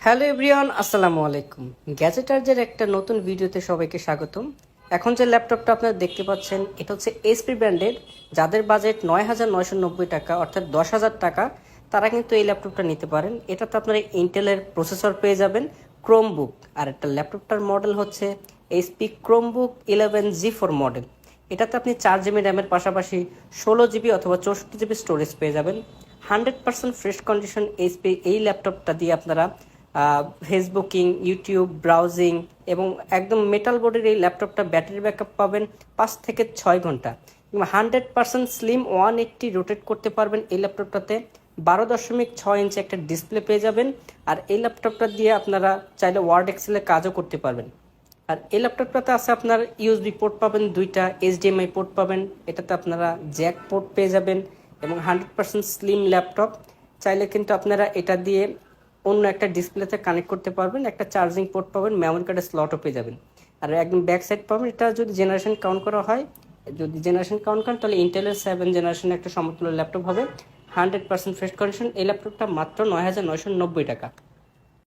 Hello everyone, আসসালামু আলাইকুম। গ্যাজেটার্জের একটা নতুন ভিডিওতে সবাইকে স্বাগতম। এখন যে ল্যাপটপটা আপনারা দেখতে পাচ্ছেন এটা হচ্ছে এইচপি ব্র্যান্ডের। যাদের বাজেট ৯,৯৯০ টাকা অর্থাৎ ১০,০০০ টাকা, তারা কিন্তু এই ল্যাপটপটা নিতে পারেন। এটাতে আপনারা ইন্টেলের প্রসেসর পেয়ে যাবেন, ক্রোমবুক, আর একটা ল্যাপটপটার মডেল হচ্ছে এইচপি ক্রোমবুক 11G4 মডেল। এটাতে আপনি 4 GB র্যামের পাশাপাশি 16 GB অথবা 64 GB স্টোরেজ পেয়ে যাবেন। 100% ফ্রেশ কন্ডিশন এইচপি এই ল্যাপটপটা দিয়ে আপনারা ফেসবুকিং, ইউটিউব ব্রাউজিং এবং একদম মেটাল বোর্ডের এই ল্যাপটপটা ব্যাটারি ব্যাকআপ পাবেন 5 থেকে 6 ঘন্টা এবং 100% স্লিম 180 রোটেট করতে পারবেন। এই ল্যাপটপটাতে 12.6 ইঞ্চি একটা ডিসপ্লে পেয়ে যাবেন। আর এই ল্যাপটপটা দিয়ে আপনারা চাইলে ওয়ার্ড এক্সেলে কাজও করতে পারবেন। আর এই ল্যাপটপটাতে আছে আপনার ইউএসবি পোর্ট পাবেন, দুইটা এইচডিএমআই পোর্ট পাবেন, এটাতে আপনারা জ্যাক পোর্ট পেয়ে যাবেন এবং 100% স্লিম ল্যাপটপ। চাইলে কিন্তু আপনারা এটা দিয়ে অন্য একটা ডিসপ্লেতে কানেক্ট করতে পারবেন, একটা চার্জিং পোর্ট পাবেন, মেমোরি কার্ডের স্লটও পেয়ে যাবেন। আর একদম ব্যাক সাইড পাবেন। এটা যদি জেনারেশন কাউন্ট করা হয়, যদি জেনারেশন কাউন্ট করেন তাহলে ইন্টেলের 7 জেনারেশন একটা সমতুল্য ল্যাপটপ হবে। 100% ফ্রেশ কন্ডিশন। এই ল্যাপটপটা মাত্র ৯,৯৯০ টাকা।